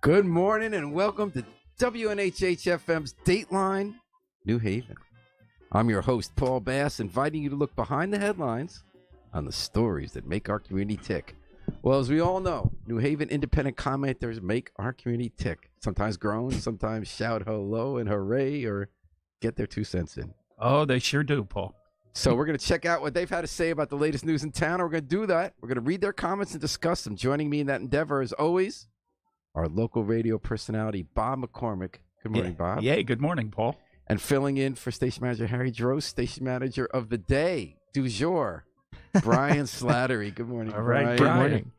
Good morning and welcome to WNHH-FM's Dateline, New Haven. I'm your host, Paul Bass, inviting you to look behind the headlines on the stories that make our community tick. Well, as we all know, New Haven independent commenters make our community tick. Sometimes groan, sometimes shout hello and hooray, or get their 2 cents in. Oh, they sure do, Paul. So we're going to check out what they've had to say about the latest news in town, and we're going to do that. We're going to read their comments and discuss them. Joining me in that endeavor, as always, our local radio personality, Bob McCormick. Good morning, Bob. Yeah, good morning, Paul. And filling in for Station Manager Harry Drost, Station Manager of the Day, du jour, Brian Slattery. Good morning, All right, Brian. good morning.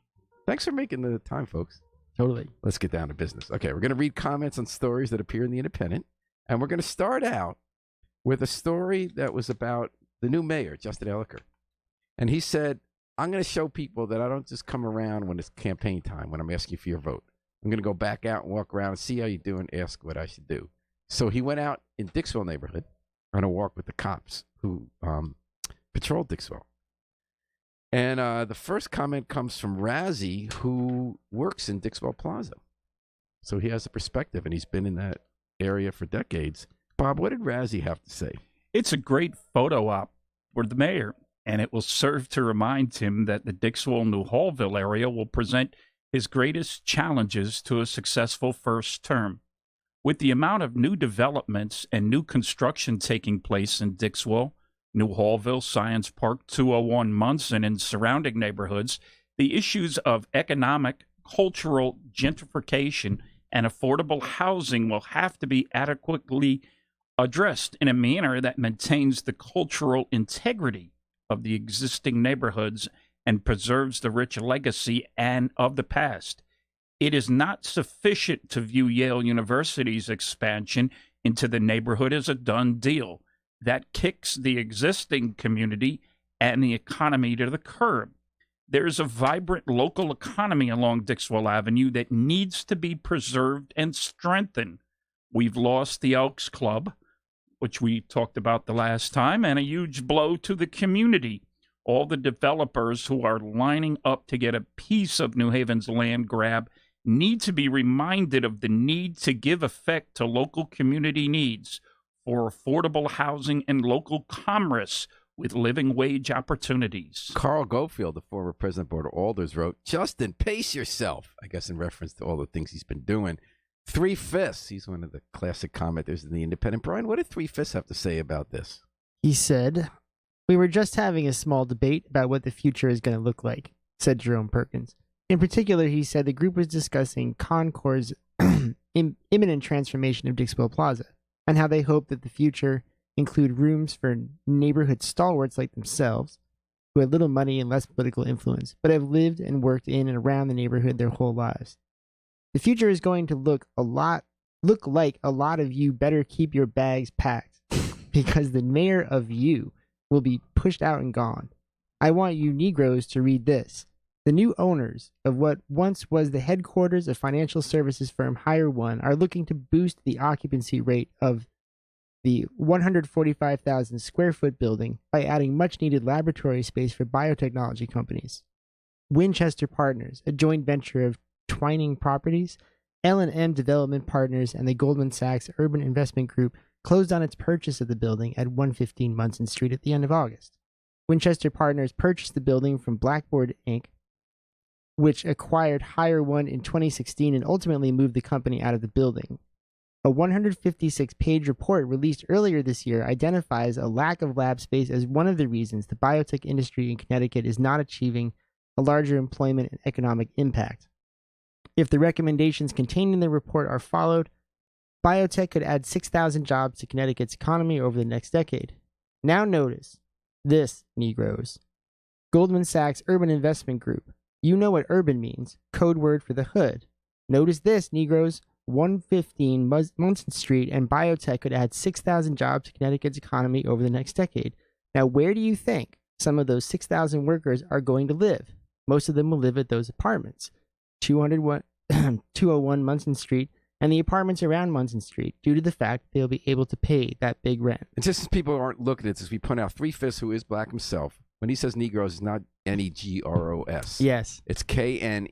Thanks for making the time, folks. Totally. Let's get down to business. Okay, we're going to read comments on stories that appear in the Independent, and we're going to start out with a story that was about the new mayor, Justin Elliker. And he said, I'm going to show people that I don't just come around when it's campaign time, when I'm asking for your vote. I'm going to go back out and walk around and see how you're doing, ask what I should do. So he went out in Dixwell neighborhood on a walk with the cops who patrolled Dixwell. And the first comment comes from Razzie, who works in Dixwell Plaza. So he has a perspective, and he's been in that area for decades. Bob, what did Razzie have to say? It's a great photo op for the mayor, and it will serve to remind him that the Dixwell-New Hallville area will present his greatest challenges to a successful first term. With the amount of new developments and new construction taking place in Dixwell, New Hallville, Science Park, 201 Munson, and surrounding neighborhoods, the issues of economic, cultural gentrification, and affordable housing will have to be adequately addressed in a manner that maintains the cultural integrity of the existing neighborhoods and preserves the rich legacy and of the past. It is not sufficient to view Yale University's expansion into the neighborhood as a done deal. That kicks the existing community and the economy to the curb. There's a vibrant local economy along Dixwell Avenue that needs to be preserved and strengthened. We've lost the Elks Club, which we talked about the last time, and a huge blow to the community. All the developers who are lining up to get a piece of New Haven's land grab need to be reminded of the need to give effect to local community needs for affordable housing and local commerce with living wage opportunities. Carl Gofield, the former president of Board of Alders, wrote, Justin, pace yourself, I guess in reference to all the things he's been doing. 3/5. He's one of the classic commenters in the Independent. Brian, what did 3/5 have to say about this? He said, "We were just having a small debate about what the future is going to look like," said Jerome Perkins. In particular, he said the group was discussing Concor's imminent transformation of Dixwell Plaza and how they hope that the future include rooms for neighborhood stalwarts like themselves who had little money and less political influence, but have lived and worked in and around the neighborhood their whole lives. The future is going to look like a lot of you better keep your bags packed because the mayor of you will be pushed out and gone. I want you Negroes to read this. The new owners of what once was the headquarters of financial services firm Hire One are looking to boost the occupancy rate of the 145,000 square foot building by adding much needed laboratory space for biotechnology companies. Winchester Partners, a joint venture of Twining Properties, L&M Development Partners, and the Goldman Sachs Urban Investment Group closed on its purchase of the building at 115 Munson Street at the end of August. Winchester Partners purchased the building from Blackboard Inc., which acquired Hire One in 2016 and ultimately moved the company out of the building. A 156-page report released earlier this year identifies a lack of lab space as one of the reasons the biotech industry in Connecticut is not achieving a larger employment and economic impact. If the recommendations contained in the report are followed, biotech could add 6,000 jobs to Connecticut's economy over the next decade. Now notice this, Negroes. Goldman Sachs Urban Investment Group. You know what urban means, code word for the hood. Notice this, Negroes. 115 Munson Street and biotech could add 6,000 jobs to Connecticut's economy over the next decade. Now, where do you think some of those 6,000 workers are going to live? Most of them will live at those apartments. 201 Munson Street, and the apartments around Munson Street, due to the fact they'll be able to pay that big rent. And just as people aren't looking at this, we point out 3/5, who is black himself, When he says Negroes, it's not Negros. Yes. It's KNEE-GROWS,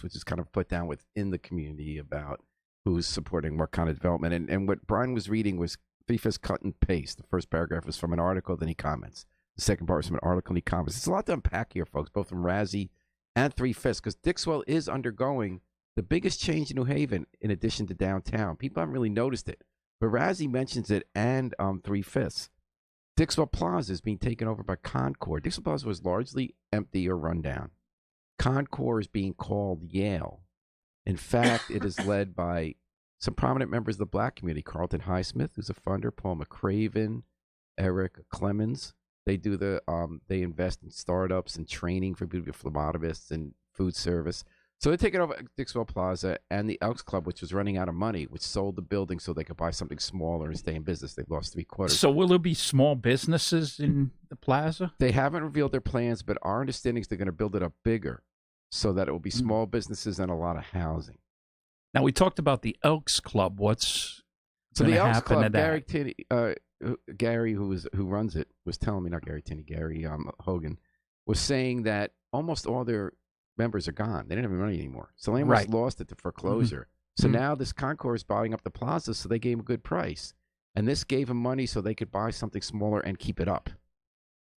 which is kind of put down within the community about who's supporting what kind of development. And what Brian was reading was three-fifths cut and paste. The first paragraph was from an article, then he comments. The second part was from an article, and he comments. It's a lot to unpack here, folks, both from Razzie and three-fifths, because Dixwell is undergoing the biggest change in New Haven in addition to downtown. People haven't really noticed it, but Razzie mentions it and three-fifths. Dixwell Plaza is being taken over by Concord. Dixwell Plaza was largely empty or run down. Concord is being called Yale. In fact, it is led by some prominent members of the black community. Carlton Highsmith, who's a funder, Paul McCraven, Eric Clemens. They do they invest in startups and training for people, phlebotomists and food service. So they're taking over Dixwell Plaza and the Elks Club, which was running out of money, which sold the building so they could buy something smaller and stay in business. They've lost 3/4. So will there be small businesses in the plaza? They haven't revealed their plans, but our understanding is they're going to build it up bigger so that it will be small businesses and a lot of housing. Now, we talked about the Elks Club. What's So the Elks Club, Gary Gary, who runs it, was telling me, not Gary Tinney, Gary Hogan, was saying that almost all their members are gone. They didn't have any money anymore. So they almost lost it to foreclosure. So now this Concord is buying up the plaza, so they gave him a good price. And this gave them money so they could buy something smaller and keep it up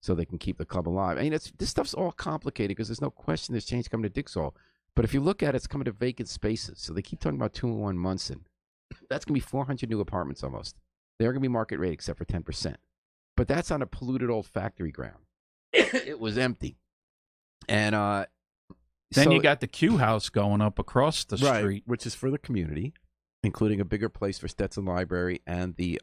so they can keep the club alive. I mean, this stuff's all complicated because there's no question there's change coming to Dixwell. But if you look at it, it's coming to vacant spaces. So they keep talking about 201 Munson. That's going to be 400 new apartments almost. They're going to be market rate except for 10%. But that's on a polluted old factory ground. It was empty. And then you got the Q House going up across the street. Which is for the community, including a bigger place for Stetson Library and the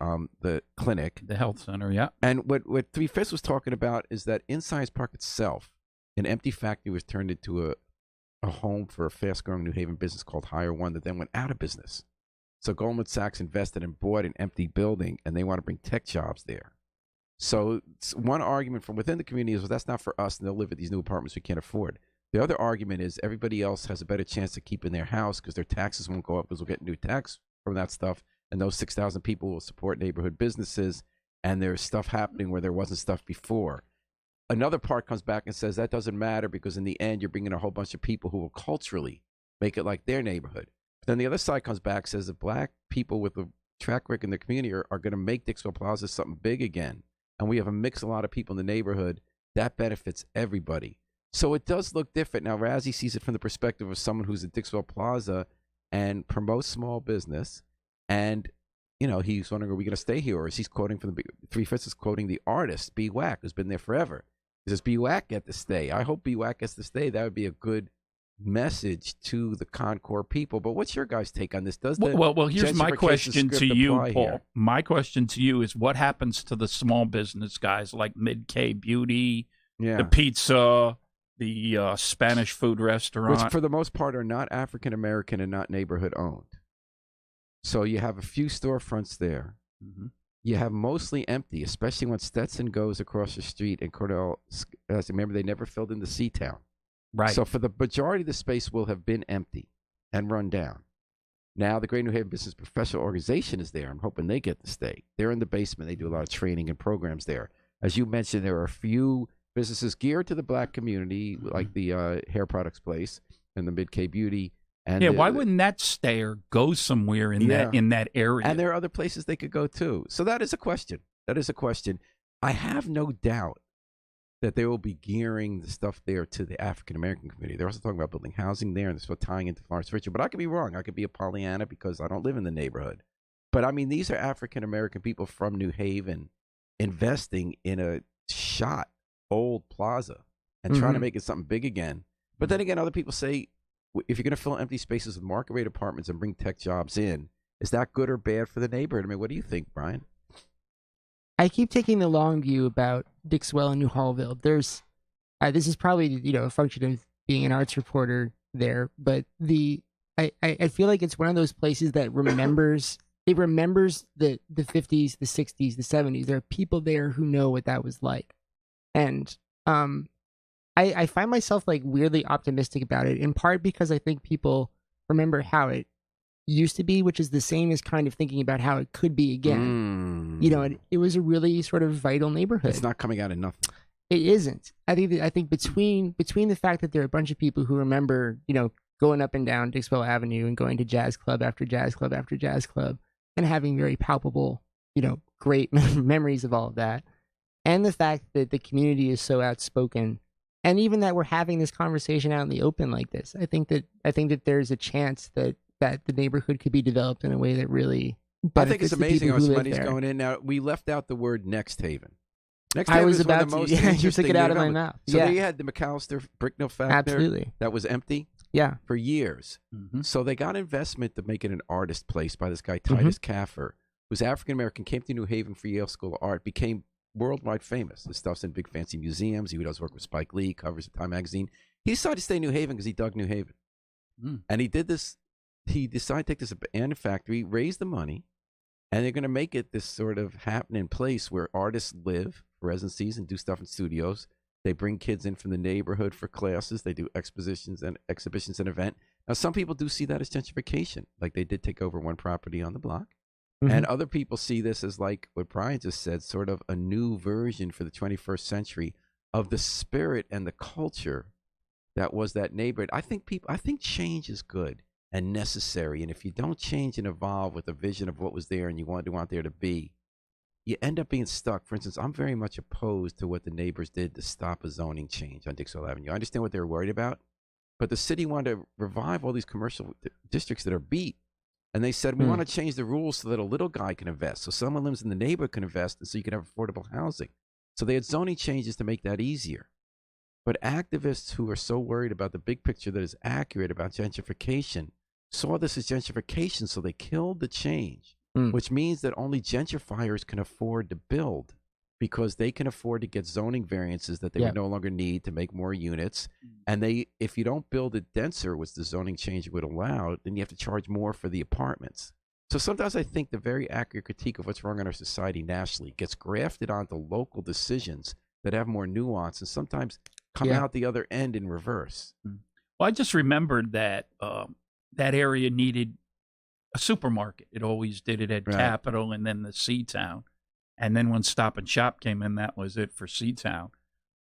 clinic. The health center, yeah. And what Three-Fifths was talking about is that in Science Park itself, an empty factory was turned into a home for a fast-growing New Haven business called Higher One that then went out of business. So Goldman Sachs invested and bought an empty building, and they want to bring tech jobs there. So one argument from within the community is, well, that's not for us, and they'll live at these new apartments we can't afford. The other argument is everybody else has a better chance of keeping their house because their taxes won't go up because we'll get new tax from that stuff, and those 6,000 people will support neighborhood businesses, and there's stuff happening where there wasn't stuff before. Another part comes back and says that doesn't matter because in the end you're bringing a whole bunch of people who will culturally make it like their neighborhood. But then the other side comes back and says that black people with a track record in the community are going to make Dixwell Plaza something big again, and we have a lot of people in the neighborhood. That benefits everybody. So it does look different. Now, Razzie sees it from the perspective of someone who's at Dixwell Plaza and promotes small business. And, he's wondering, are we going to stay here? Or is he quoting from Three-Fifths is quoting the artist, B. Wack, who's been there forever. Does B. Wack get to stay? I hope B. Wack gets to stay. That would be a good message to the Concord people. But what's your guys' take on this? Well, here's my question to you, Paul. Here? My question to you is what happens to the small business guys like Mid-K Beauty, the pizza, the Spanish food restaurant? Which for the most part are not African-American and not neighborhood owned. So you have a few storefronts there. Mm-hmm. You have mostly empty, especially when Stetson goes across the street and Cordell, remember, they never filled in the C-Town. Right. So for the majority of the space will have been empty and run down. Now the Great New Haven Business Professional Organization is there. I'm hoping they get to stay. They're in the basement. They do a lot of training and programs there. As you mentioned, there are a few businesses geared to the black community, like the hair products place and the Mid-K Beauty. And why wouldn't that stay or go somewhere in that area? And there are other places they could go too. So that is a question. I have no doubt that they will be gearing the stuff there to the African-American community. They're also talking about building housing there, and they're still tying into Florence Richard. But I could be wrong. I could be a Pollyanna because I don't live in the neighborhood. But, I mean, these are African-American people from New Haven investing in a shot old plaza and trying to make it something big again. But then again, other people say, if you're going to fill empty spaces with market rate apartments and bring tech jobs in, is that good or bad for the neighborhood? I mean, what do you think, Brian? I keep taking the long view about Dixwell and New Hallville. There's, this is probably, a function of being an arts reporter there, but I feel like it's one of those places that remembers the 50s, the 60s, the 70s. There are people there who know what that was like. And I find myself like weirdly optimistic about it, in part because I think people remember how it used to be, which is the same as kind of thinking about how it could be again. You know, it was a really sort of vital neighborhood. It's not coming out of nothing. It isn't. I think between the fact that there are a bunch of people who remember, you know, going up and down Dixwell Avenue and going to jazz club after jazz club after jazz club and having very palpable, you know, great memories of all of that, and the fact that the community is so outspoken, and even that we're having this conversation out in the open like this, I think that there's a chance that the neighborhood could be developed in a way that really I think it's amazing how much money's there. going in. Now, we left out the word Next Haven. Next I Haven was is one of about the to. most Yeah, you interesting took it out of my development. mouth. So Yeah, there you had the McAllister brick mill factory absolutely. that was empty Yeah. for years. Mhm. So they got investment to make it an artist place by this guy, Titus Caffer, who's African-American, came to New Haven for Yale School of Art, became worldwide famous. His stuff's in big fancy museums. He does work with Spike Lee, covers of Time magazine. He decided to stay in New Haven because he dug New Haven. And he did this. He decided to take this abandoned factory, raise the money, and they're going to make it this sort of happening place where artists live for residencies and do stuff in studios. They bring kids in from the neighborhood for classes. They do exhibitions and event. Now, some people do see that as gentrification. Like they did take over one property on the block. And other people see this as like what Brian just said, sort of a new version for the 21st century of the spirit and the culture that was that neighborhood. I think change is good and necessary. And if you don't change and evolve with a vision of what was there and you want there to be, you end up being stuck. For instance, I'm very much opposed to what the neighbors did to stop a zoning change on Dixwell Avenue. I understand what they were worried about, but the city wanted to revive all these commercial districts that are beat. And they said, we want to change the rules so that a little guy can invest. So someone lives in the neighborhood can invest and so you can have affordable housing. So they had zoning changes to make that easier. But activists who are so worried about the big picture that is accurate about gentrification saw this as gentrification, so they killed the change, which means that only gentrifiers can afford to build because they can afford to get zoning variances that they would no longer need to make more units. And if you don't build it denser, which the zoning change would allow, then you have to charge more for the apartments. So sometimes I think the very accurate critique of what's wrong in our society nationally gets grafted onto local decisions that have more nuance and sometimes come out the other end in reverse. Well, I just remembered that that area needed a supermarket. It always did. It had Capitol and then the Seatown. And then when Stop and Shop came in, that was it for Seatown.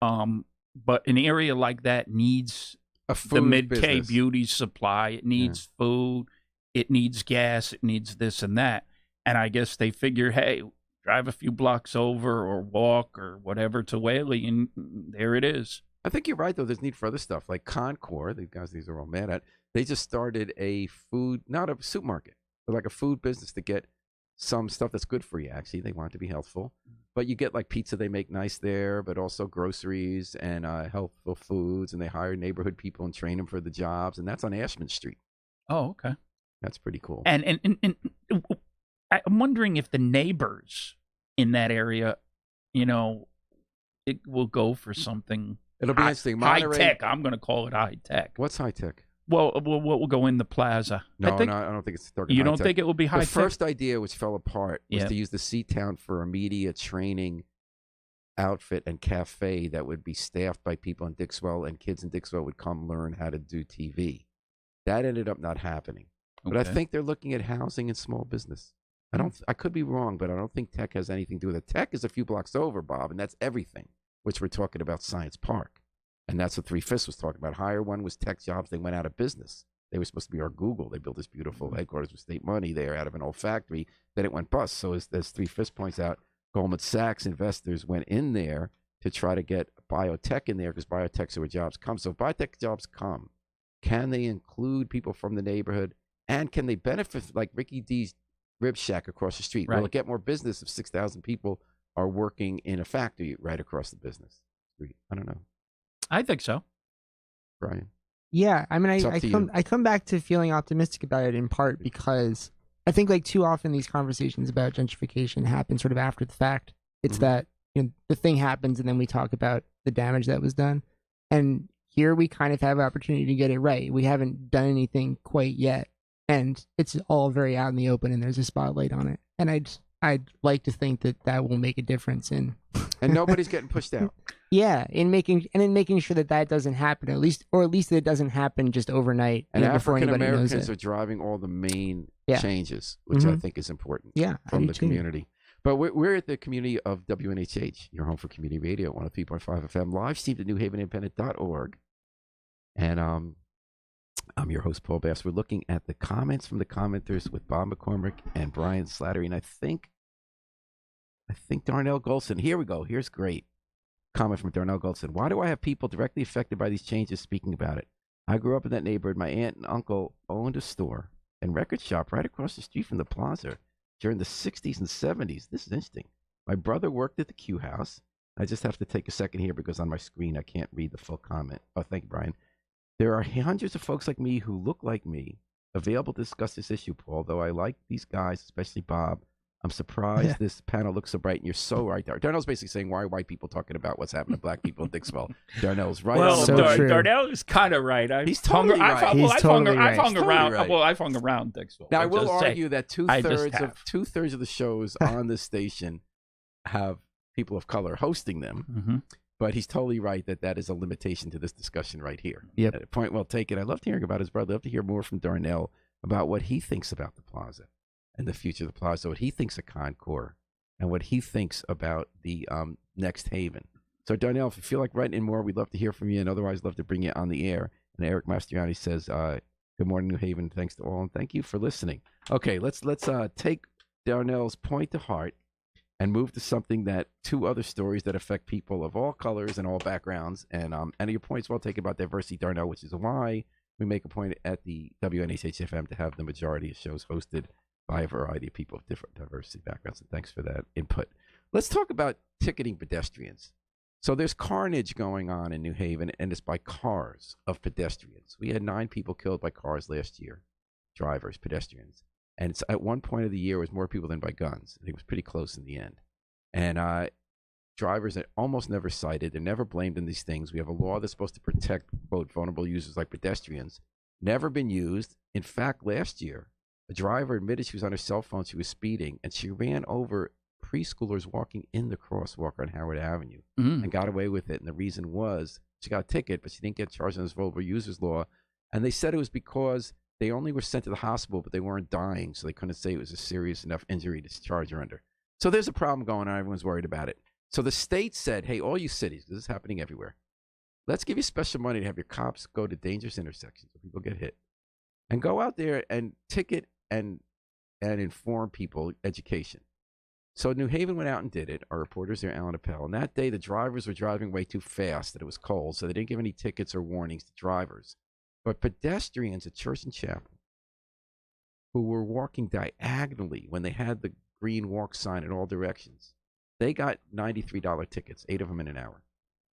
But an area like that needs the mid-K beauty supply. It needs food. It needs gas. It needs this and that. And I guess they figure, hey, drive a few blocks over or walk or whatever to Whaley, and there it is. I think you're right, though. There's need for other stuff. Like Concord, the guys these are all mad at, they just started a food, not a supermarket, but like a food business to get some stuff that's good for you, actually. They want it to be healthful. But you get like pizza they make nice there, but also groceries and healthful foods. And they hire neighborhood people and train them for the jobs. And that's on Ashman Street. Oh, okay. That's pretty cool. And I'm wondering if the neighbors in that area, you know, it will go for something. It'll be interesting. High tech. I'm going to call it high tech. What's high tech? Well, what will go in the plaza? No, I don't think it's You don't think it will be high tech? The first idea, which fell apart, was to use the Seatown for a media training outfit and cafe that would be staffed by people in Dixwell, and kids in Dixwell would come learn how to do TV. That ended up not happening. But I think they're looking at housing and small business. I could be wrong, but I don't think tech has anything to do with it. Tech is a few blocks over, Bob, and that's everything, which we're talking about Science Park. And that's what 3/5 was talking about. Higher one was tech jobs. They went out of business. They were supposed to be our Google. They built this beautiful headquarters with state money there out of an old factory. Then it went bust. So as 3/5 points out, Goldman Sachs investors went in there to try to get biotech in there because biotech's where jobs come. So if biotech jobs come, can they include people from the neighborhood? And can they benefit like Ricky D's Rib Shack across the street? Will it get more business if 6,000 people are working in a factory right across the business street? I don't know. I think so. Brian? Yeah, I mean, I come back to feeling optimistic about it in part because I think like too often these conversations about gentrification happen sort of after the fact. It's that the thing happens and then we talk about the damage that was done. And here we kind of have an opportunity to get it right. We haven't done anything quite yet. And it's all very out in the open and there's a spotlight on it. And I'd like to think that will make a difference in. And nobody's getting pushed out. Yeah, in making sure that doesn't happen, at least that it doesn't happen just overnight. And African Americans Americans are driving all the main changes, which I think is important. Yeah, from the community. But we're at the community of WNHH, your home for community radio, 103.5 FM, live streamed at NewHavenIndependent.org. And I'm your host, Paul Bass. We're looking at the comments from the commenters with Bob McCormick and Brian Slattery. And I think Darnell Golson. Here we go. Here's great comment from Darnell Golson. Why do I have people directly affected by these changes speaking about it? I grew up in that neighborhood. My aunt and uncle owned a store and record shop right across the street from the plaza during the 60s and 70s. This is interesting. My brother worked at the Q House. I just have to take a second here because on my screen I can't read the full comment. Oh, thank you, Brian. There are hundreds of folks like me who look like me available to discuss this issue, Paul. Though I like these guys, especially Bob, I'm surprised this panel looks so bright, and you're so right there. Darnell's basically saying, why are white people talking about what's happening to black people in Dixville? Darnell's right. Well, So true. Darnell is kind of right. He's totally right. I've hung around Dixville. Now, I will argue that two-thirds have. of the shows on this station have people of color hosting them. Mm-hmm. But he's totally right that is a limitation to this discussion right here. Yep. Point well taken. I loved hearing about his brother. I'd love to hear more from Darnell about what he thinks about the plaza and the future of the plaza, what he thinks of Concord, and what he thinks about the next Haven. So, Darnell, if you feel like writing in more, we'd love to hear from you, and otherwise love to bring you on the air. And Eric Mastriani says, good morning, New Haven. Thanks to all, and thank you for listening. Okay, let's take Darnell's point to heart and move to something that two other stories that affect people of all colors and all backgrounds. And your point's well taken about diversity, Darnell, which is why we make a point at the WNHH FM to have the majority of shows hosted by a variety of people of different diversity backgrounds. And thanks for that input. Let's talk about ticketing pedestrians. So there's carnage going on in New Haven, and it's by cars of pedestrians. We had 9 people killed by cars last year, drivers, pedestrians. And it's at one point of the year, it was more people than by guns. I think it was pretty close in the end. And drivers are almost never cited. They're never blamed in these things. We have a law that's supposed to protect, quote, vulnerable users like pedestrians. Never been used. In fact, last year, a driver admitted she was on her cell phone. She was speeding, and she ran over preschoolers walking in the crosswalk on Howard Avenue and got away with it. And the reason was she got a ticket, but she didn't get charged on this vulnerable users law. And they said it was because they only were sent to the hospital, but they weren't dying, so they couldn't say it was a serious enough injury to charge her under. So there's a problem going on. Everyone's worried about it. So the state said, hey, all you cities, this is happening everywhere, let's give you special money to have your cops go to dangerous intersections where people get hit and go out there and ticket and inform people, education. So New Haven went out and did it. Our reporters there, Alan Appel. And that day, the drivers were driving way too fast, that it was cold, so they didn't give any tickets or warnings to drivers. But pedestrians at Church and Chapel who were walking diagonally when they had the green walk sign in all directions, they got $93 tickets, 8 of them in an hour.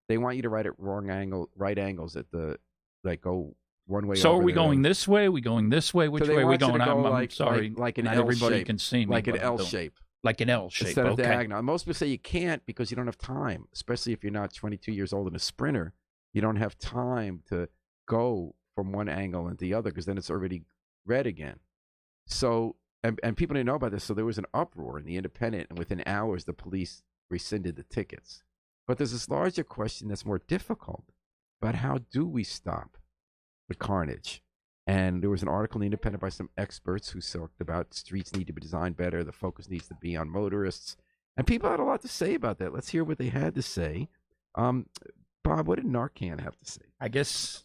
They want you to ride at right angles at the, like, go one way. So are we going this way? Are we going this way? Which way are we going? I'm sorry. Like an Not L everybody shape. can see me. Like an L shape. Like an L shape. Instead of okay. diagonal. And most people say you can't because you don't have time, especially if you're not 22 years old and a sprinter. You don't have time to go from one angle and the other because then it's already red again. So, and people didn't know about this, so there was an uproar in the Independent, and within hours the police rescinded the tickets. But there's this larger question that's more difficult about how do we stop the carnage? And there was an article in the Independent by some experts who talked about streets need to be designed better, the focus needs to be on motorists, and people had a lot to say about that. Let's hear what they had to say. Bob, what did Narcan have to say? I guess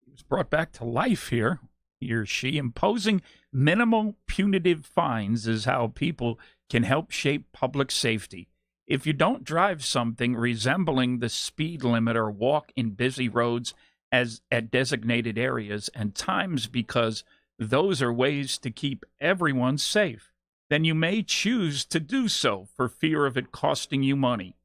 he was brought back to life here. He or she imposing minimal punitive fines is how people can help shape public safety. If you don't drive something resembling the speed limit or walk in busy roads as at designated areas and times because those are ways to keep everyone safe, then you may choose to do so for fear of it costing you money.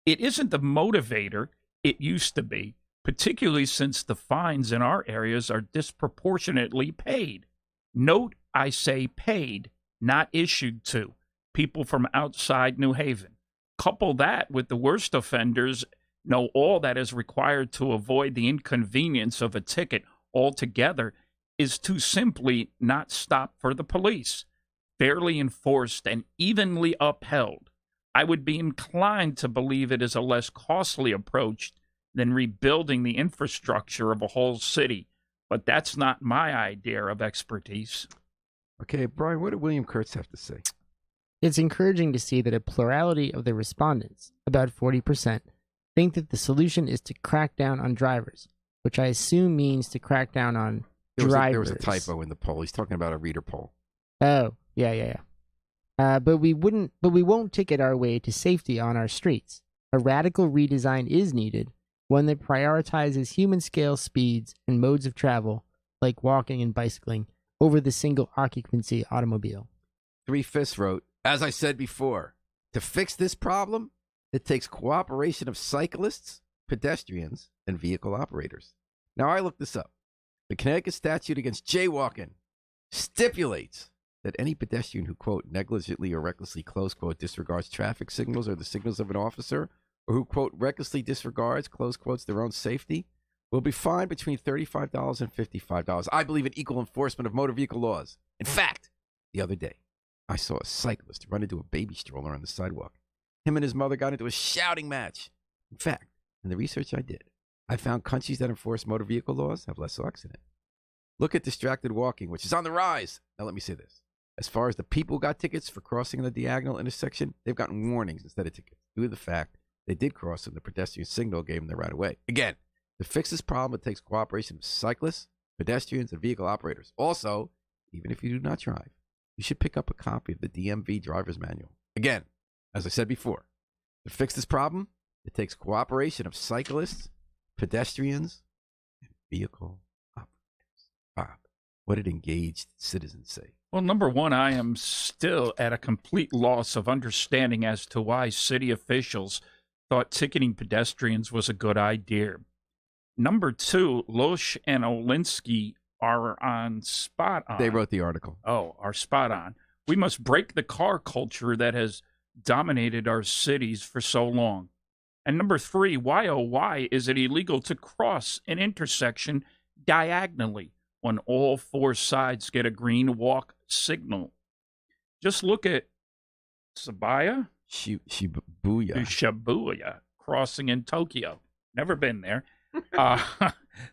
It isn't the motivator it used to be, particularly since the fines in our areas are disproportionately paid. Note, I say paid, not issued to, people from outside New Haven. Couple that with the worst offenders know all that is required to avoid the inconvenience of a ticket altogether is to simply not stop for the police. Fairly enforced and evenly upheld, I would be inclined to believe it is a less costly approach than rebuilding the infrastructure of a whole city. But that's not my idea of expertise. Okay, Brian, what did William Kurtz have to say? It's encouraging to see that a plurality of the respondents, about 40%, think that the solution is to crack down on drivers, which I assume means to crack down on drivers. There was a typo in the poll. He's talking about a reader poll. Oh, yeah. But we won't ticket our way to safety on our streets. A radical redesign is needed, one that prioritizes human-scale speeds and modes of travel, like walking and bicycling, over the single-occupancy automobile. 3/5 wrote, as I said before, to fix this problem, it takes cooperation of cyclists, pedestrians, and vehicle operators. Now, I looked this up. The Connecticut statute against jaywalking stipulates that any pedestrian who, quote, negligently or recklessly, close quote, disregards traffic signals or the signals of an officer, or who, quote, recklessly disregards, close quotes, their own safety, will be fined between $35 and $55. I believe in equal enforcement of motor vehicle laws. In fact, the other day, I saw a cyclist run into a baby stroller on the sidewalk. Him and his mother got into a shouting match. In fact, in the research I did, I found countries that enforce motor vehicle laws have less accidents. Look at distracted walking, which is on the rise. Now, let me say this. As far as the people who got tickets for crossing in the diagonal intersection, they've gotten warnings instead of tickets due to the fact they did cross and the pedestrian signal gave them the right of way. Again, to fix this problem, it takes cooperation of cyclists, pedestrians, and vehicle operators. Also, even if you do not drive, you should pick up a copy of the DMV driver's manual. Again, as I said before, to fix this problem, it takes cooperation of cyclists, pedestrians, and vehicle operators. Bob, what did engaged citizens say? Well, number one, I am still at a complete loss of understanding as to why city officials thought ticketing pedestrians was a good idea. Number two, Loesch and Olinsky are on spot on. They wrote the article. Oh, are spot on. We must break the car culture that has dominated our cities for so long. And number three, why oh why is it illegal to cross an intersection diagonally when all four sides get a green walk signal? Just look at Shibuya crossing in Tokyo. Never been there.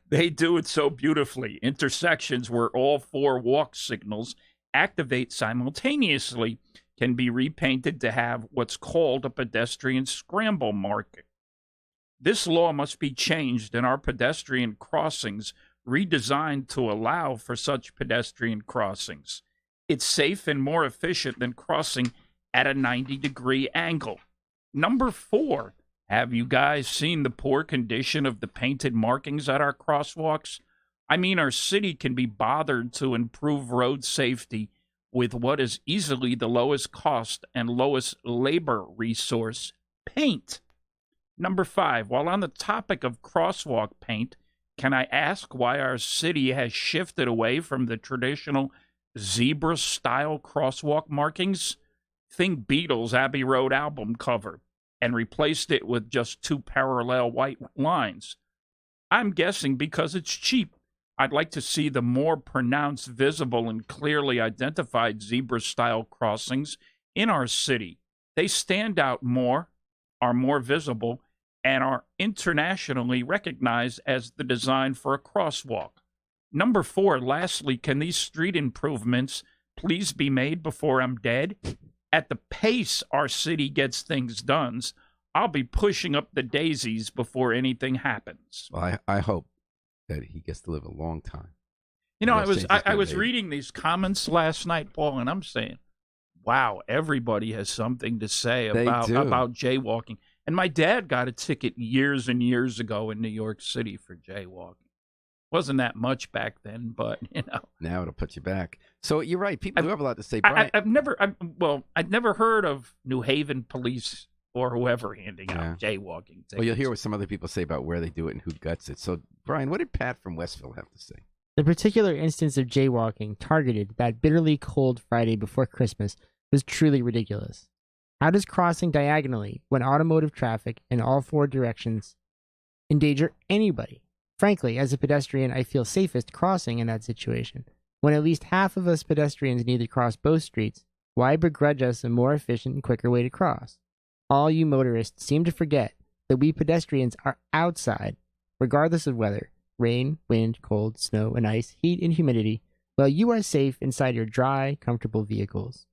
They do it so beautifully. Intersections where all four walk signals activate simultaneously can be repainted to have what's called a pedestrian scramble marking. This law must be changed and our pedestrian crossings redesigned to allow for such pedestrian crossings. It's safe and more efficient than crossing at a 90-degree angle. Number four, have you guys seen the poor condition of the painted markings at our crosswalks? I mean, our city can be bothered to improve road safety with what is easily the lowest cost and lowest labor resource, paint. Number five, while on the topic of crosswalk paint, can I ask why our city has shifted away from the traditional zebra-style crosswalk markings? Think Beatles' Abbey Road album cover, and replaced it with just two parallel white lines. I'm guessing because it's cheap. I'd like to see the more pronounced, visible, and clearly identified zebra-style crossings in our city. They stand out more, are more visible, and are internationally recognized as the design for a crosswalk. Number four, lastly, can these street improvements please be made before I'm dead? At the pace our city gets things done, I'll be pushing up the daisies before anything happens. Well, I hope that he gets to live a long time. You know, I was reading these comments last night, Paul, and I'm saying, wow, everybody has something to say about jaywalking. And my dad got a ticket years and years ago in New York City for jaywalking. Wasn't that much back then, but, you know. Now it'll put you back. So you're right. People do have a lot to say. Brian. I'd never heard of New Haven police or whoever handing out jaywalking tickets. Well, you'll hear what some other people say about where they do it and who guts it. So, Brian, what did Pat from Westville have to say? The particular instance of jaywalking targeted that bitterly cold Friday before Christmas was truly ridiculous. How does crossing diagonally when automotive traffic in all four directions endanger anybody? Frankly, as a pedestrian, I feel safest crossing in that situation. When at least half of us pedestrians need to cross both streets, why begrudge us a more efficient and quicker way to cross? All you motorists seem to forget that we pedestrians are outside, regardless of weather, rain, wind, cold, snow, and ice, heat, and humidity, while you are safe inside your dry, comfortable vehicles.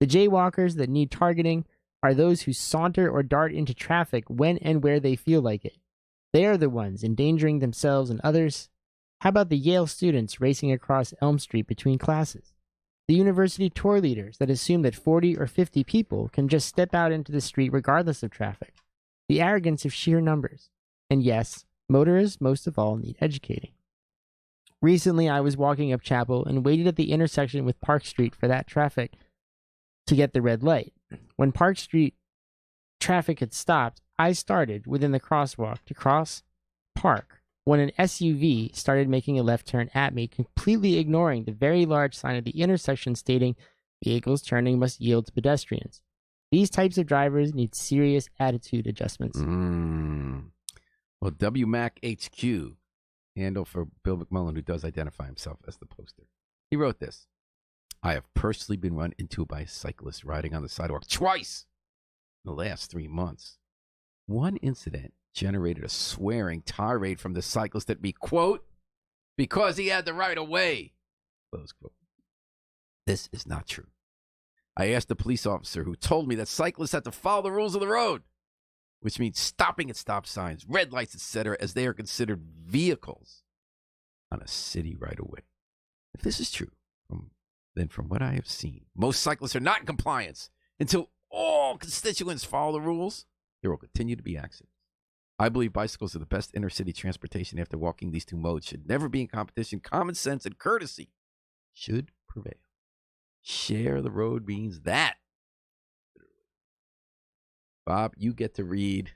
The jaywalkers that need targeting are those who saunter or dart into traffic when and where they feel like it. They are the ones endangering themselves and others. How about the Yale students racing across Elm Street between classes? The university tour leaders that assume that 40 or 50 people can just step out into the street regardless of traffic. The arrogance of sheer numbers. And yes, motorists most of all need educating. Recently, I was walking up Chapel and waited at the intersection with Park Street for that traffic to get the red light. When Park Street traffic had stopped, I started within the crosswalk to cross Park when an SUV started making a left turn at me, completely ignoring the very large sign at the intersection stating, "Vehicles turning must yield to pedestrians." These types of drivers need serious attitude adjustments. Well, WMAC HQ, handle for Bill McMullen, who does identify himself as the poster. He wrote this. I have personally been run into by a cyclist riding on the sidewalk twice in the last 3 months. One incident generated a swearing tirade from the cyclist at me, quote, because he had the right of way, close quote. This is not true. I asked the police officer who told me that cyclists have to follow the rules of the road, which means stopping at stop signs, red lights, etc., as they are considered vehicles on a city right of way. If this is true, then from what I have seen, most cyclists are not in compliance. Until all constituents follow the rules, there will continue to be accidents. I believe bicycles are the best inner-city transportation after walking. These two modes should never be in competition. Common sense and courtesy should prevail. Share the road means that. Bob, you get to read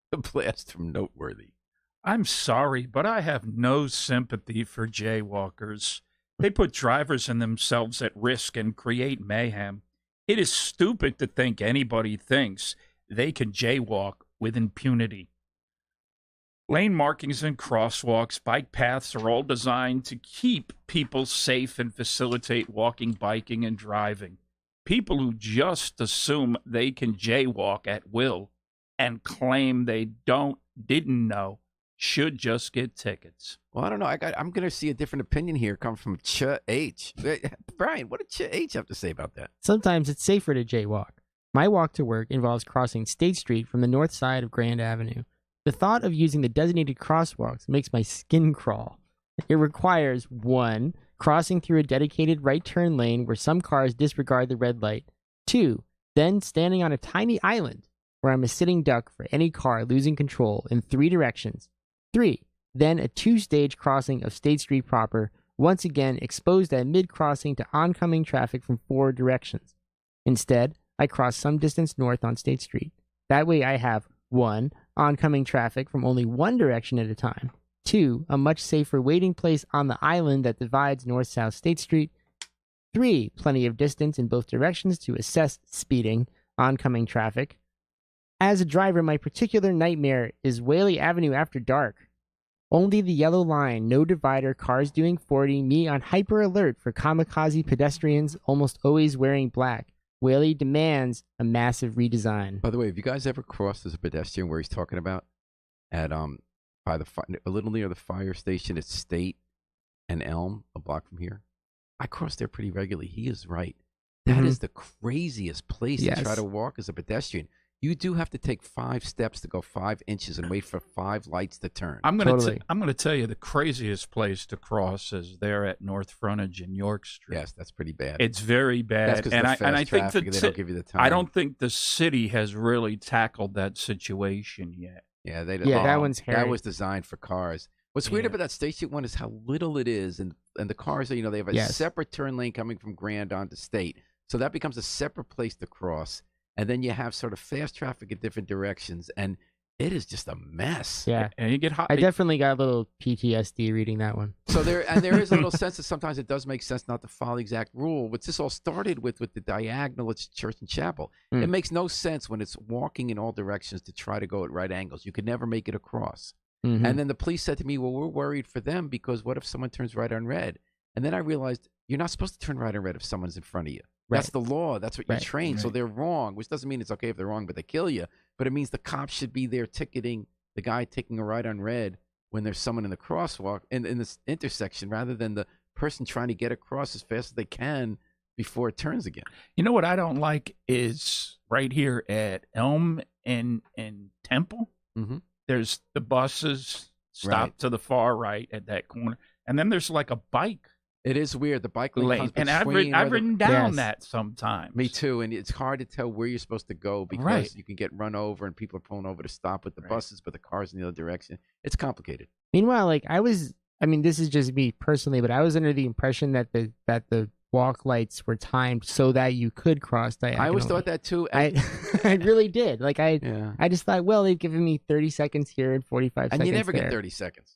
the blast from Noteworthy. I'm sorry, but I have no sympathy for jaywalkers. They put drivers and themselves at risk and create mayhem. It is stupid to think anybody thinks they can jaywalk with impunity. Lane markings and crosswalks, bike paths are all designed to keep people safe and facilitate walking, biking, and driving. People who just assume they can jaywalk at will and claim they didn't know should just get tickets. Well, I don't know. I'm going to see a different opinion here come from Ch H. Brian, what did Ch H have to say about that? Sometimes it's safer to jaywalk. My walk to work involves crossing State Street from the north side of Grand Avenue. The thought of using the designated crosswalks makes my skin crawl. It requires 1. Crossing through a dedicated right turn lane where some cars disregard the red light. 2. Then standing on a tiny island where I'm a sitting duck for any car losing control in 3 directions. 3. Then a 2-stage crossing of State Street proper, once again exposed at mid-crossing to oncoming traffic from 4 directions. Instead, I cross some distance north on State Street. That way I have 1. Oncoming traffic from only one direction at a time. 2. A much safer waiting place on the island that divides north-south State Street. 3. Plenty of distance in both directions to assess speeding, oncoming traffic. As a driver, my particular nightmare is Whaley Avenue after dark. Only the yellow line, no divider, cars doing 40, me on hyper alert for kamikaze pedestrians almost always wearing black. Whaley demands a massive redesign. By the way, have you guys ever crossed as a pedestrian where he's talking about at by a little near the fire station at State and Elm, a block from here? I cross there pretty regularly. He is right. That is the craziest place to try to walk as a pedestrian. You do have to take 5 steps to go 5 inches and wait for 5 lights to turn. I'm going to tell you the craziest place to cross is there at North Frontage in York Street. Yes, that's pretty bad. It's very bad. That's I think they don't give you the time. I don't think the city has really tackled that situation yet. Yeah, that one's hairy. That was designed for cars. What's weird about that State Street one is how little it is, and the cars are, they have a separate turn lane coming from Grand onto State, so that becomes a separate place to cross. And then you have sort of fast traffic in different directions, and it is just a mess. Yeah, and you get hot. I definitely got a little PTSD reading that one. So there is a little sense that sometimes it does make sense not to follow the exact rule. Which this all started with the diagonal at Church and Chapel. It makes no sense when it's walking in all directions to try to go at right angles. You could never make it across. And then the police said to me, "Well, we're worried for them because what if someone turns right on red?" And then I realized you're not supposed to turn right on red if someone's in front of you. That's the law. That's what you're trained. So they're wrong, which doesn't mean it's okay if they're wrong, but they kill you. But it means the cops should be there ticketing the guy taking a right on red when there's someone in the crosswalk in this intersection, rather than the person trying to get across as fast as they can before it turns again. You know what I don't like is right here at Elm and Temple. Mm-hmm. There's the buses stop Right. to the far right at that corner, and then there's like a bike It is weird. The bike lane lane, comes and I've between where ridden down Yes. that sometimes. Me too, and it's hard to tell where you're supposed to go because Right. you can get run over and people are pulling over to stop with the Right. buses, but the cars in the other direction. It's complicated. Meanwhile, like I mean, this is just me personally, but I was under the impression that the walk lights were timed so that you could cross diagonally. I always thought that too. I really did. Like Yeah. I just thought, well, they've given me 30 seconds here and 45 And seconds you never there. get 30 seconds.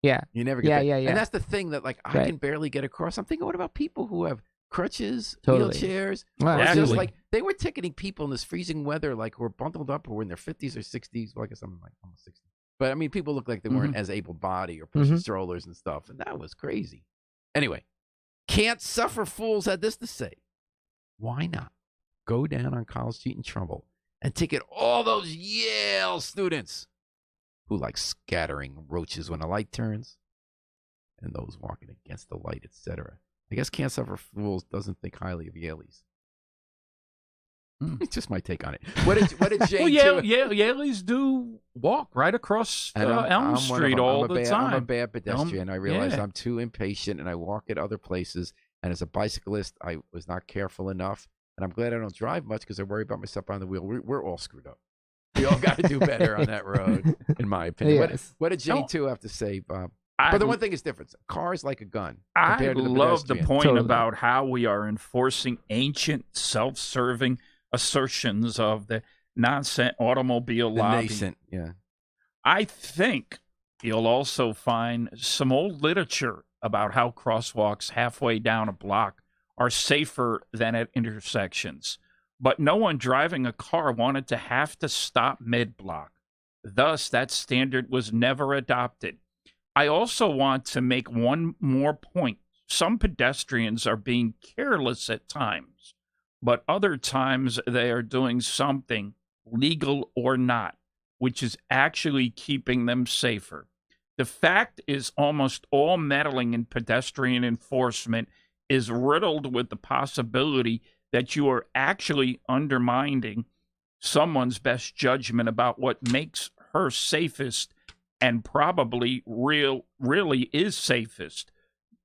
Yeah. You never get Yeah, that. yeah, yeah. And that's the thing that, like, I Right. can barely get across. I'm thinking, what about people who have crutches, Totally. wheelchairs? Well, Or just absolutely. like they were ticketing people in this freezing weather, like who are bundled up, who were in their 50s or 60s. Well, I guess I'm like almost 60. But I mean, people look like they weren't as able-bodied or pushing strollers and stuff, and that was crazy. Anyway, can't suffer fools had this to say. Why not go down on College Street in Trumbull and ticket all those Yale students who like scattering roaches when a light turns and those walking against the light, etc. I guess can't suffer fools doesn't think highly of Yaleys. It's just my take on it. What did Jane well, do? Yaleys do walk right across And Elm one of Street them. all I'm a the bad, time. I'm a bad pedestrian. I realize yeah. I'm too impatient and I walk at other places. And as a bicyclist, I was not careful enough. And I'm glad I don't drive much because I worry about myself on the wheel. We're all screwed up. We all got to do better on that road, in my opinion. Yes. What did Jane No. 2 have to say, Bob? I, But the one thing is different. Cars like a gun I compared to the love the pedestrian. point Totally. about how we are enforcing ancient, self-serving assertions of the nonsense automobile The lobby. nascent, yeah. I think you'll also find some old literature about how crosswalks halfway down a block are safer than at intersections. But no one driving a car wanted to have to stop mid-block. Thus, that standard was never adopted. I also want to make one more point. Some pedestrians are being careless at times, but other times they are doing something, legal or not, which is actually keeping them safer. The fact is almost all meddling in pedestrian enforcement is riddled with the possibility that you are actually undermining someone's best judgment about what makes her safest and probably really is safest.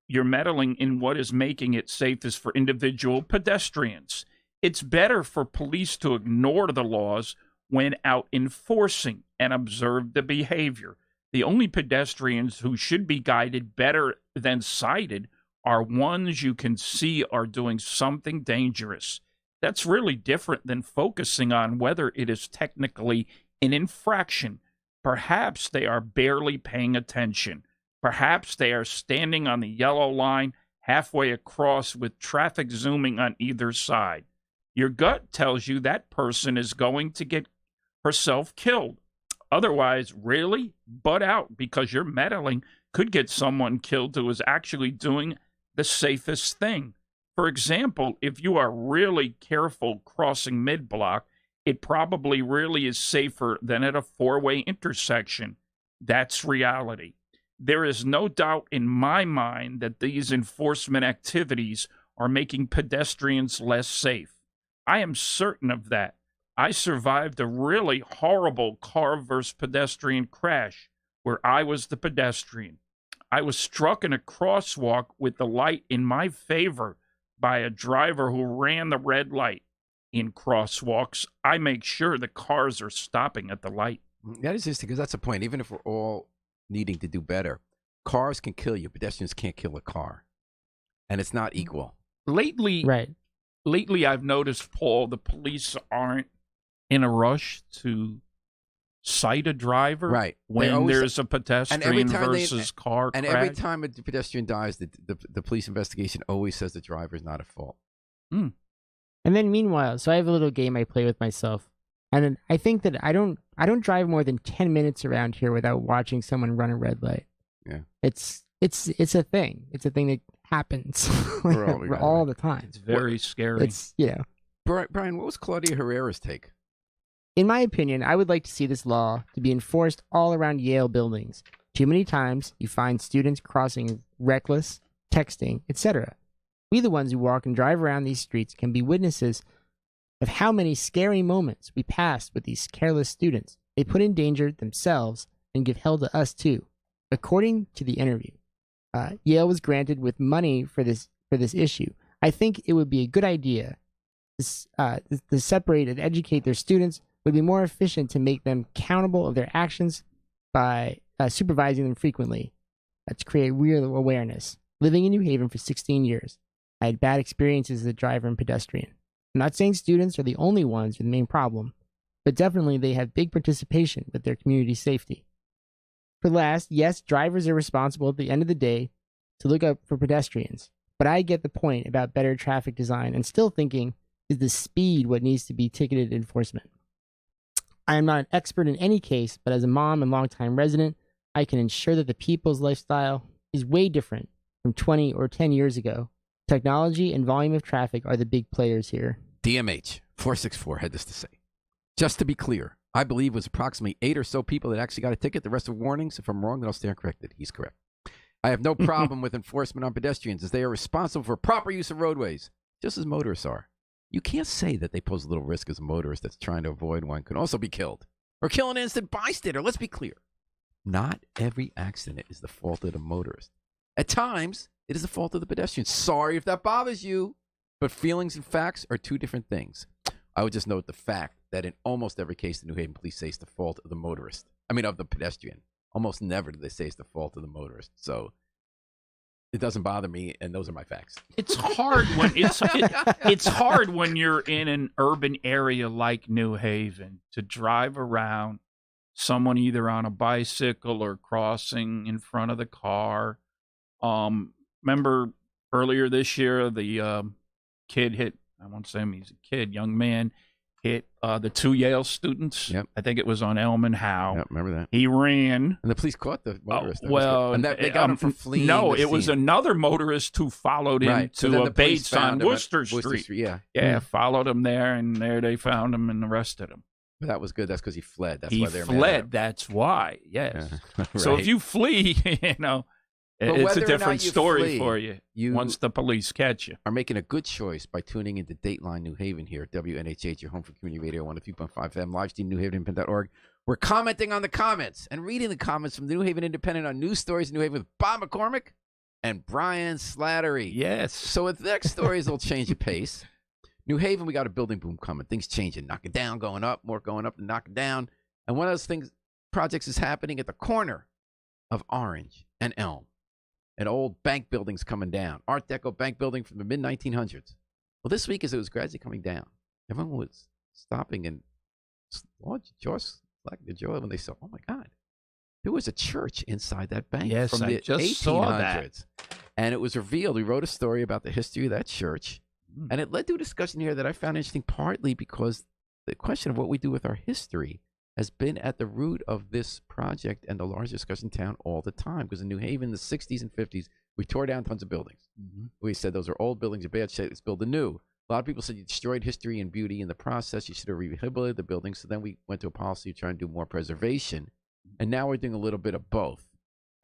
You're meddling in what is making it safest for individual pedestrians. It's better for police to ignore the laws when out enforcing and observe the behavior. The only pedestrians who should be guided better than cited are ones you can see are doing something dangerous. That's really different than focusing on whether it is technically an infraction. Perhaps they are barely paying attention. Perhaps they are standing on the yellow line halfway across with traffic zooming on either side. Your gut tells you that person is going to get herself killed. Otherwise, really, butt out, because your meddling could get someone killed who is actually doing the safest thing. For example, if you are really careful crossing mid-block, it probably really is safer than at a four-way intersection. That's reality. There is no doubt in my mind that these enforcement activities are making pedestrians less safe. I am certain of that. I survived a really horrible car versus pedestrian crash where I was the pedestrian. I was struck in a crosswalk with the light in my favor by a driver who ran the red light. In crosswalks, I make sure the cars are stopping at the light. That is interesting because that's the point. Even if we're all needing to do better, cars can kill you. Pedestrians can't kill a car. And it's not equal. Lately, I've noticed, Paul, the police aren't in a rush to cite a driver Right. when there's a pedestrian versus car And crash. every time a pedestrian dies, the police investigation always says the driver's not at fault. And then meanwhile, so I have a little game I play with myself. And then I think that I don't drive more than 10 minutes around here without watching someone run a red light. Yeah. It's a thing. It's a thing that happens We're all the time. It's very scary. It's, you know, Brian, what was Claudia Herrera's take? in my opinion, I would like to see this law to be enforced all around Yale buildings. Too many times you find students crossing reckless, texting, etc. We, the ones who walk and drive around these streets, can be witnesses of how many scary moments we passed with these careless students. They put in danger themselves and give hell to us too. According to the interview, Yale was granted with money for this issue. I think it would be a good idea to separate and educate their students. Would be more efficient to make them accountable of their actions by supervising them frequently to create real awareness. Living in New Haven for 16 years, I had bad experiences as a driver and pedestrian. I'm not saying students are the only ones with the main problem, but definitely they have big participation with their community safety. For last, yes, drivers are responsible at the end of the day to look up for pedestrians, but I get the point about better traffic design and still thinking, is the speed what needs to be ticketed enforcement? I am not an expert in any case, but as a mom and longtime resident, I can ensure that the people's lifestyle is way different from 20 or 10 years ago. Technology and volume of traffic are the big players here. DMH 464 had this to say. Just to be clear, I believe it was approximately 8 or so people that actually got a ticket. The rest of warnings. If I'm wrong, then I'll stand corrected. He's correct. I have no problem with enforcement on pedestrians as they are responsible for proper use of roadways, just as motorists are. You can't say that they pose a little risk as a motorist that's trying to avoid one could also be killed or kill an innocent bystander. Let's be clear. Not every accident is the fault of the motorist. At times, it is the fault of the pedestrian. Sorry if that bothers you, but feelings and facts are two different things. I would just note the fact that in almost every case, the New Haven police say it's the fault of the motorist. Of the pedestrian. Almost never do they say it's the fault of the motorist. So it doesn't bother me, and those are my facts. It's hard when it's hard when you're in an urban area like New Haven to drive around, someone either on a bicycle or crossing in front of the car. Remember earlier this year, the kid hit, I won't say him, he's a kid, young man, hit the 2 Yale students. Yep. I think it was on Elm and Howe. Yep, remember that. He ran. And the police caught the motorist. And they got him for fleeing. No, the it was scene. another motorist who followed him Right. So to then a the police Bates on found him at Worcester Street. Yeah. Yeah, followed him there, and there they found him and arrested him. But that was good. That's because he fled. That's He why they're mad at fled. him. That's why. Yes. Yeah. So Right. if you flee, But it's whether a or different not you story flee, for you, you once the police catch you. are making a good choice by tuning into Dateline New Haven here at WNHH, your home for community radio, 103.5 FM, live stream, newhavenindependent.org. We're commenting on the comments and reading the comments from the New Haven Independent on news stories in New Haven with Bob McCormick and Brian Slattery. Yes. So with the next stories, they'll change the pace. New Haven, we got a building boom coming. Things changing, knocking down, going up, more going up than knocking down. And one of those projects is happening at the corner of Orange and Elm. An old bank building's coming down. Art Deco bank building from the mid-1900s. Well, this week as it was gradually coming down, everyone was stopping and jaws slacked their jaw when they saw, oh my God, there was a church inside that bank Yes, from I the just 1800s. saw that. And it was revealed. We wrote a story about the history of that church. And it led to a discussion here that I found interesting, partly because the question of what we do with our history has been at the root of this project and the large discussion in town all the time. Because in New Haven, in the 60s and 50s, we tore down tons of buildings. Mm-hmm. We said those are old buildings, in bad shape, let's build a new. A lot of people said you destroyed history and beauty in the process. You should have rehabilitated the buildings. So then we went to a policy of trying to do more preservation. And now we're doing a little bit of both.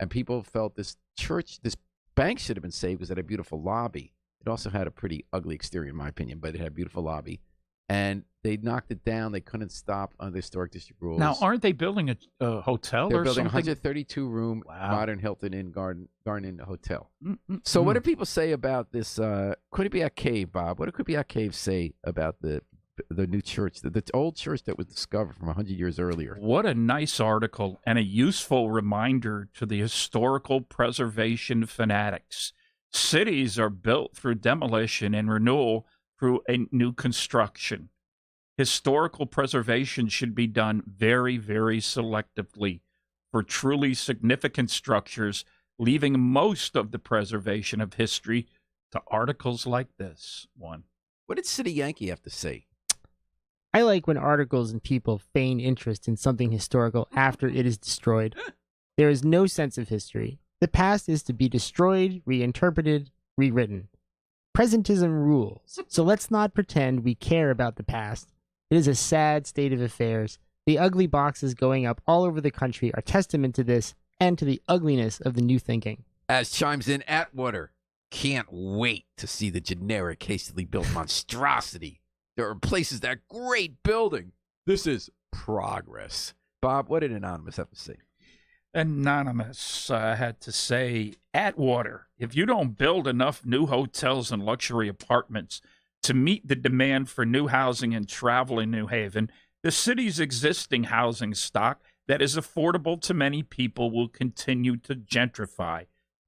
And people felt this church, this bank should have been saved because it had a beautiful lobby. It also had a pretty ugly exterior, in my opinion, but it had a beautiful lobby. And they knocked it down. They couldn't stop under the historic district rules. Now, aren't they building a hotel They're or building something? a 132-room modern Hilton Inn Garden Hotel. So Mm. what do people say about this? Could it be a cave, Bob? What could be a cave say about the new church, the old church that was discovered from 100 years earlier? What a nice article and a useful reminder to the historical preservation fanatics. Cities are built through demolition and renewal through a new construction. Historical preservation should be done very, very selectively for truly significant structures, leaving most of the preservation of history to articles like this one. What did City Yankee have to say? I like when articles and people feign interest in something historical after it is destroyed. There is no sense of history. The past is to be destroyed, reinterpreted, rewritten. Presentism rules, so let's not pretend we care about the past. It is a sad state of affairs. The ugly boxes going up all over the country are testament to this and to the ugliness of the new thinking. As chimes in Atwater. Can't wait to see the generic, hastily built monstrosity. There are places that great building. This is progress. Bob, what did Anonymous have to say? Anonymous had to say, Atwater, if you don't build enough new hotels and luxury apartments to meet the demand for new housing and travel in New Haven, the city's existing housing stock that is affordable to many people will continue to gentrify.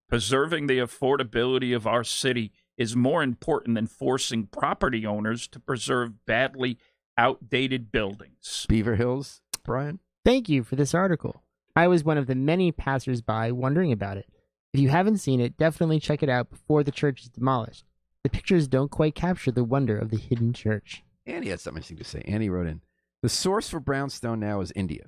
Preserving the affordability of our city is more important than forcing property owners to preserve badly outdated buildings. Beaver Hills, Brian? Thank you for this article. I was one of the many passersby wondering about it. If you haven't seen it, definitely check it out before the church is demolished. The pictures don't quite capture the wonder of the hidden church. Annie had something interesting to say. Annie wrote in, the source for brownstone now is India.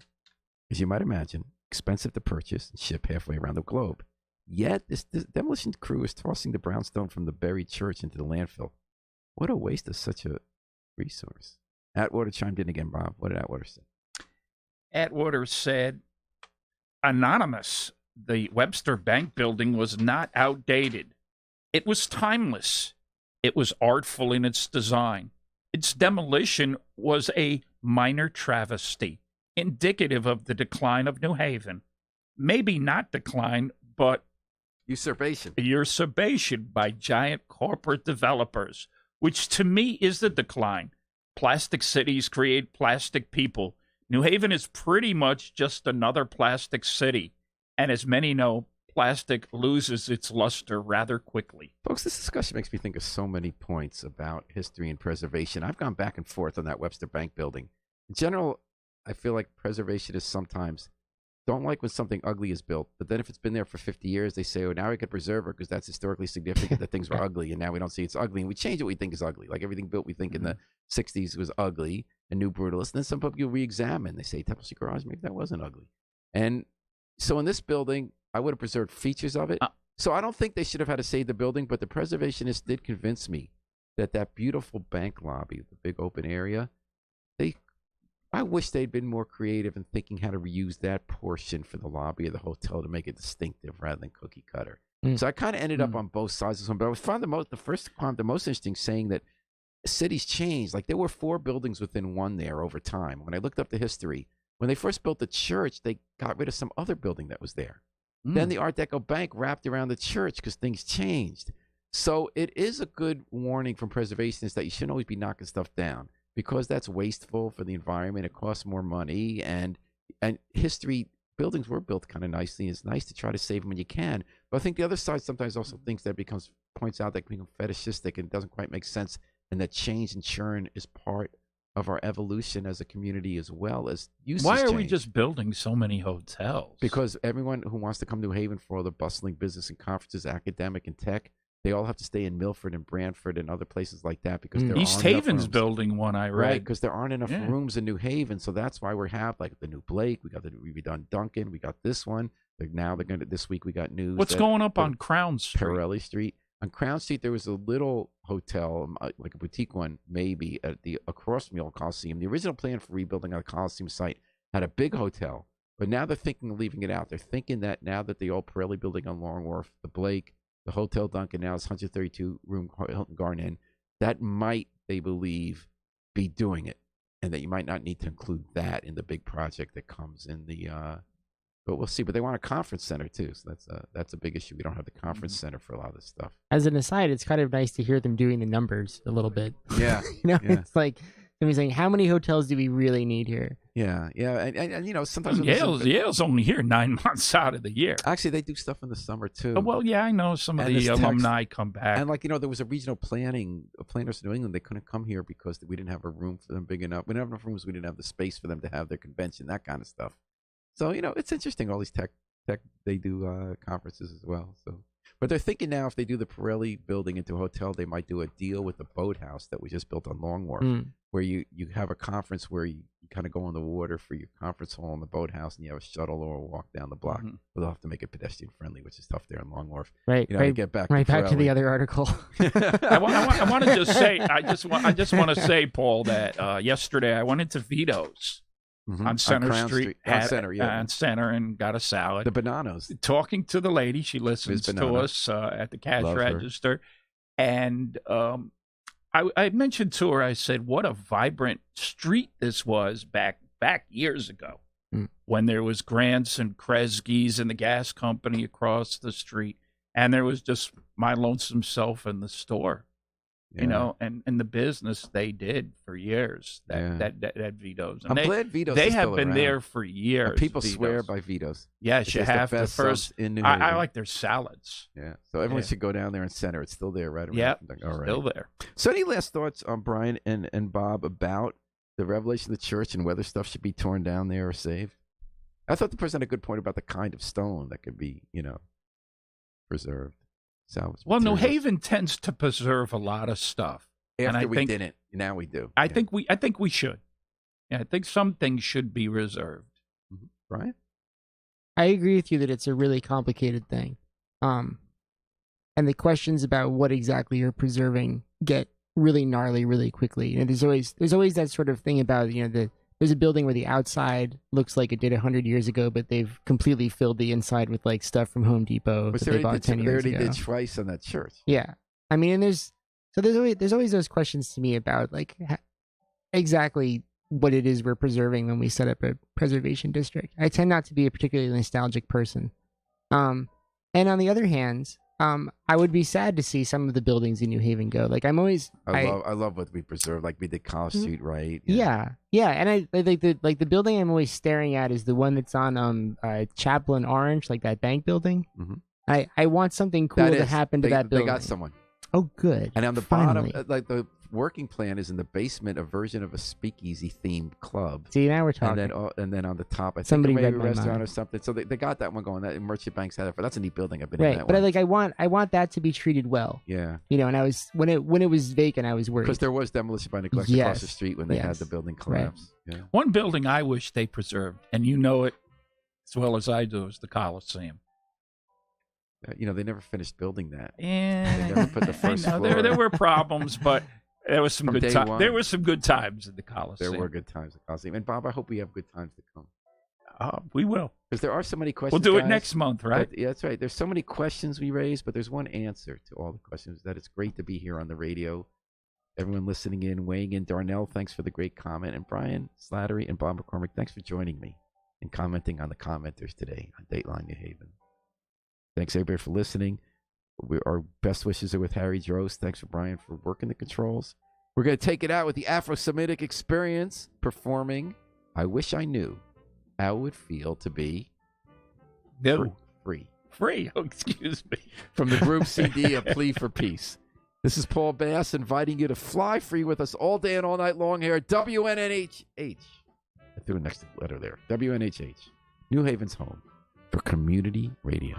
As you might imagine, expensive to purchase and ship halfway around the globe. Yet, this demolition crew is tossing the brownstone from the buried church into the landfill. What a waste of such a resource. Atwater chimed in again, Bob. What did Atwater say? Atwater said, Anonymous, the Webster Bank building was not outdated. It was timeless. It was artful in its design. Its demolition was a minor travesty, indicative of the decline of New Haven. Maybe not decline, but usurpation by giant corporate developers, which to me is the decline. Plastic cities create plastic people. New Haven is pretty much just another plastic city. And as many know, plastic loses its luster rather quickly. Folks, this discussion makes me think of so many points about history and preservation. I've gone back and forth on that Webster Bank building. In general, I feel like preservationists sometimes don't like when something ugly is built, but then if it's been there for 50 years, they say, oh, now we could preserve it because that's historically significant that things were ugly, and now we don't see it's ugly, and we change what we think is ugly. Like everything built we think in the 60s was ugly and new brutalist. And then some people re-examine. They say, Temple Street Garage, maybe that wasn't ugly. And so in this building, I would have preserved features of it. So I don't think they should have had to save the building, but the preservationists did convince me that that beautiful bank lobby, the big open area, I wish they'd been more creative in thinking how to reuse that portion for the lobby of the hotel to make it distinctive rather than cookie cutter. So I kind of ended up on both sides of this one, but I found the most interesting saying that cities change. Like there were 4 buildings within one there over time. When I looked up the history, when they first built the church, they got rid of some other building that was there. Then the Art Deco bank wrapped around the church because things changed. So it is a good warning from preservationists that you shouldn't always be knocking stuff down, because that's wasteful for the environment. It costs more money, and history buildings were built kind of nicely. It's nice to try to save them when you can. But I think the other side sometimes also thinks that points out that become fetishistic and doesn't quite make sense, and that change and churn is part of our evolution as a community as well as uses. Why are we change. just building so many hotels? Because everyone who wants to come to New Haven for all the bustling business and conferences, academic and tech, they all have to stay in Milford and Brantford and other places like that because there East aren't enough Haven's rooms. building one, I read. Right, because there aren't enough rooms in New Haven, so that's why we have like the new Blake. We got the redone Duncan. We got this one. Now they're going to this week. We got news. What's going up on Crown Street? Pirelli Street. On Crown Street, there was a little hotel, like a boutique one, maybe across from the old Coliseum. The original plan for rebuilding on the Coliseum site had a big hotel, but now they're thinking of leaving it out. They're thinking that now that the old Pirelli building on Long Wharf, the Blake, the Hotel Duncan now is 132-room Hilton Garden Inn, that might, they believe, be doing it, and that you might not need to include that in the big project that comes in the. But we'll see. But they want a conference center too, so that's a big issue. We don't have the conference center for a lot of this stuff. As an aside, it's kind of nice to hear them doing the numbers a little bit. Yeah, It's like somebody's saying, "How many hotels do we really need here?" Yeah, and sometimes Yale's only here 9 months out of the year. Actually, they do stuff in the summer too. Oh, well, yeah, I know some of the alumni come back. And there was a regional planners in New England. They couldn't come here because we didn't have a room for them big enough. We didn't have enough rooms. We didn't have the space for them to have their convention, that kind of stuff. So it's interesting. All these tech they do conferences as well. So, but they're thinking now if they do the Pirelli building into a hotel, they might do a deal with the boathouse that we just built on Long Wharf, where you have a conference where you kind of go on the water for your conference hall in the boathouse, and you have a shuttle or a walk down the block. But they'll have to make it pedestrian friendly, which is tough there in Long Wharf. Right. To get back back to the other article. I want to just say, I just want to say, Paul, that yesterday I went into Vito's on Center Crown Street. On Center, yeah. On Center, and got a salad. The Bananos. Talking to the lady. She listens Ms. to Banana. us at the cash Love her. register. And I mentioned to her, I said, what a vibrant street this was back years ago when there was Grants and Kresge's and the gas company across the street. And there was just my lonesome self in the store. Yeah. You know, and the business they did for years. That Vito's. And I'm glad Vito's. They is have still been around. there for years. And people Vito's. swear by Vito's. Yes, you have the to best first. subs in New Haven. I like their salads. Yeah, so everyone should go down there and Center. It's still there, right around. Yep, All right. still there. So, any last thoughts on Brian and Bob about the revelation of the church and whether stuff should be torn down there or saved? I thought the person had a good point about the kind of stone that could be, preserved, salvaged. Well, New materials. Haven tends to preserve a lot of stuff. After and we didn't, now we do. I think we should. Yeah, I think some things should be reserved. Brian? I agree with you that it's a really complicated thing. And the questions about what exactly you're preserving get really gnarly really quickly. There's always that sort of thing about, there's a building where the outside looks like it did 100 years ago, but they've completely filled the inside with like stuff from Home Depot that they bought 10 years ago. They already did twice on that church. Yeah. I mean, and there's always those questions to me about like exactly what it is we're preserving when we set up a preservation district. I tend not to be a particularly nostalgic person. And on the other hand, I would be sad to see some of the buildings in New Haven go. Like I love what we preserve. Like we did College Street, right? Yeah. And I like the building I'm always staring at is the one that's on Chaplin Orange, like that bank building. Mm-hmm. I want something cool to happen to that building. They got someone. Oh, good. And on the Finally. bottom, like the working plan is in the basement, a version of a speakeasy themed club. See, now we're talking. And then on the top, I think Somebody maybe read a my restaurant mind. or something. So they got that one going. That Merchant Bank's had it for. That's a neat building. I've been in Right, that but one. I want that to be treated well. Yeah. And I was when it was vacant, I was worried. Because there was demolition by neglect across the street when they had the building collapse. Right. Yeah. One building I wish they preserved, and you know it as well as I do, is the Coliseum. They never finished building that. Yeah, They never put the first I know. floor. There were problems, but there was some From good day times. one. There were some good times in the Coliseum. There were good times at Coliseum. And Bob, I hope we have good times to come. We will. Because there are so many questions. We'll do it guys, next month, right? Yeah, that's right. There's so many questions we raise, but there's one answer to all the questions. That it's great to be here on the radio. Everyone listening in, weighing in. Darnell, thanks for the great comment. And Brian Slattery and Bob McCormick, thanks for joining me and commenting on the commenters today on Dateline New Haven. Thanks, everybody, for listening. Our best wishes are with Harry Drost. Thanks for Brian for working the controls. We're going to take it out with the Afro-Semitic Experience performing I Wish I Knew How It Would Feel to Be Free. Free. Oh, excuse me. From the group CD, A Plea for Peace. This is Paul Bass inviting you to fly free with us all day and all night long here at WNNHH. I threw an extra letter there. WNHH, New Haven's home for community radio.